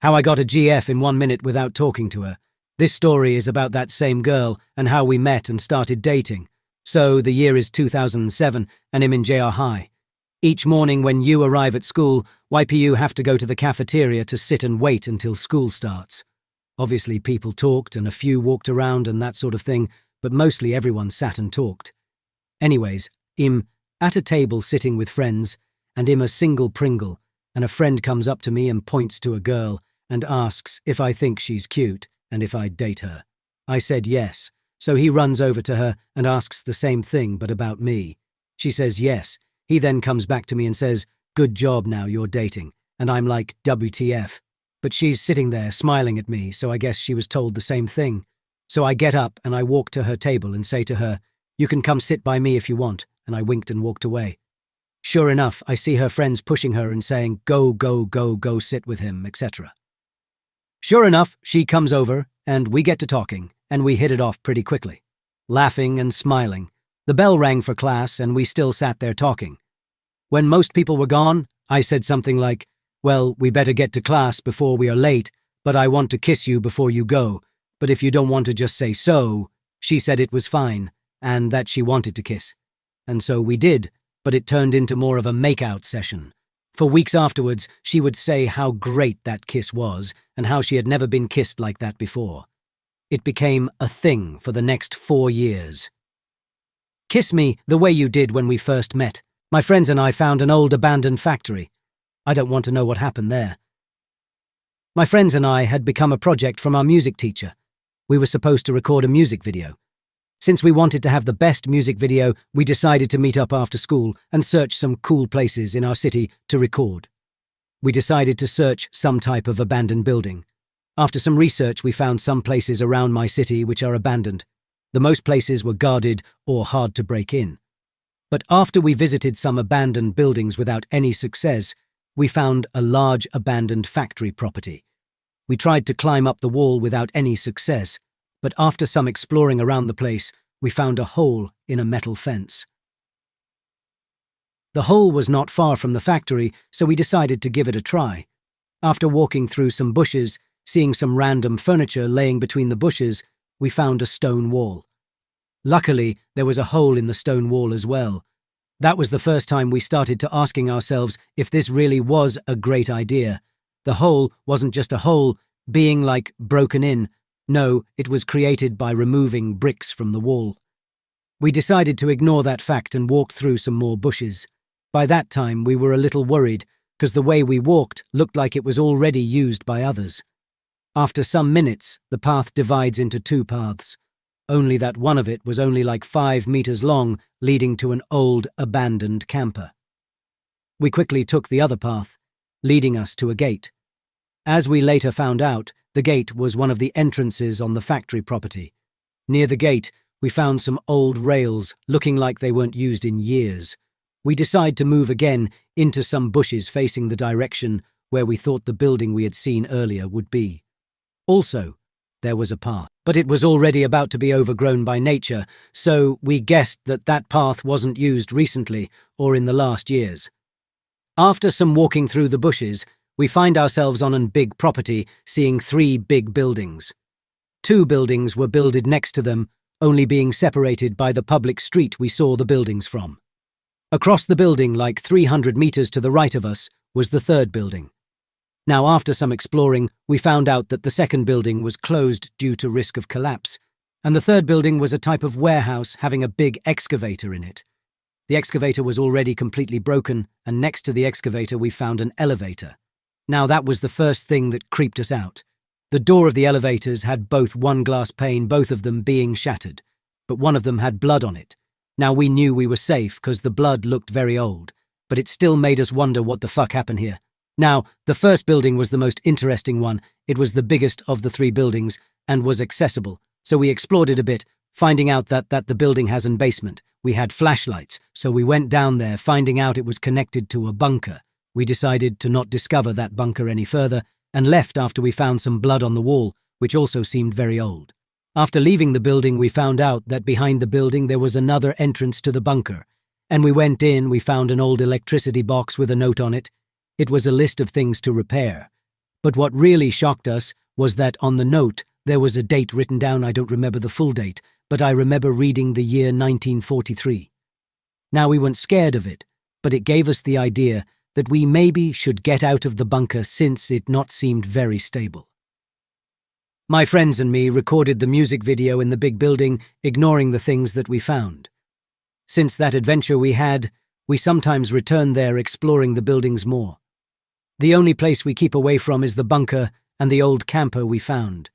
How I got a GF in 1 minute without talking to her. This story is about that same girl and how we met and started dating. So, the year is 2007 and I'm in JR High. Each morning when you arrive at school, YPU have to go to the cafeteria to sit and wait until school starts. Obviously people talked and a few walked around and that sort of thing, but mostly everyone sat and talked. Anyways, I'm at a table sitting with friends, and I'm a single Pringle, and a friend comes up to me and points to a girl and asks if I think she's cute and if I'd date her. I said yes, so he runs over to her and asks the same thing but about me. She says yes. He then comes back to me and says, "Good job now you're dating," and I'm like, WTF. But she's sitting there smiling at me, so I guess she was told the same thing. So I get up and I walk to her table and say to her, "You can come sit by me if you want," and I winked and walked away. Sure enough, I see her friends pushing her and saying, "Go, go, go, go sit with him," etc. Sure enough, she comes over and we get to talking, and we hit it off pretty quickly, laughing and smiling. The bell rang for class and we still sat there talking. When most people were gone, I said something like, "Well, we better get to class before we are late, but I want to kiss you before you go, but if you don't want to just say so." She said it was fine, and that she wanted to kiss. And so we did, but it turned into more of a make-out session. For weeks afterwards, she would say how great that kiss was, and how she had never been kissed like that before. It became a thing for the next 4 years. Kiss me the way you did when we first met. My friends and I found an old abandoned factory. I don't want to know what happened there. My friends and I had become a project from our music teacher. We were supposed to record a music video. Since we wanted to have the best music video, we decided to meet up after school and search some cool places in our city to record. We decided to search some type of abandoned building. After some research, we found some places around my city which are abandoned. The most places were guarded or hard to break in. But after we visited some abandoned buildings without any success, we found a large abandoned factory property. We tried to climb up the wall without any success, but after some exploring around the place, we found a hole in a metal fence. The hole was not far from the factory, so we decided to give it a try. After walking through some bushes, seeing some random furniture laying between the bushes, we found a stone wall. Luckily, there was a hole in the stone wall as well. That was the first time we started to asking ourselves if this really was a great idea. The hole wasn't just a hole, being like broken in. No, it was created by removing bricks from the wall. We decided to ignore that fact and walked through some more bushes. By that time, we were a little worried, because the way we walked looked like it was already used by others. After some minutes, the path divides into 2 paths. Only that one of it was only like 5 meters long, leading to an old, abandoned camper. We quickly took the other path, leading us to a gate. As we later found out, the gate was one of the entrances on the factory property. Near the gate, we found some old rails looking like they weren't used in years. We decided to move again into some bushes facing the direction where we thought the building we had seen earlier would be. Also, there was a path, but it was already about to be overgrown by nature, so we guessed that that path wasn't used recently or in the last years. After some walking through the bushes, we find ourselves on a big property, seeing 3 big buildings. 2 buildings were builded next to them, only being separated by the public street we saw the buildings from. Across the building, like 300 meters to the right of us, was the 3rd building. Now, after some exploring, we found out that the 2nd building was closed due to risk of collapse, and the 3rd building was a type of warehouse having a big excavator in it. The excavator was already completely broken, and next to the excavator we found an elevator. Now, that was the first thing that creeped us out. The door of the elevators had both one glass pane, both of them being shattered, but one of them had blood on it. Now, we knew we were safe because the blood looked very old, but it still made us wonder what the fuck happened here. Now, the 1st building was the most interesting one. It was the biggest of the 3 buildings and was accessible, so we explored it a bit, finding out that the building has a basement. We had flashlights, so we went down there, finding out it was connected to a bunker. We decided to not discover that bunker any further and left after we found some blood on the wall, which also seemed very old. After leaving the building, we found out that behind the building there was another entrance to the bunker, and we went in. We found an old electricity box with a note on it. It was a list of things to repair, But what really shocked us was that on the note there was a date written down. I don't remember the full date, but I remember reading the year 1943. Now, we weren't scared of it, but it gave us the idea that we maybe should get out of the bunker since it not seemed very stable. My friends and me recorded the music video in the big building, ignoring the things that we found. Since that adventure we had, we sometimes return there exploring the buildings more. The only place we keep away from is the bunker and the old camper we found.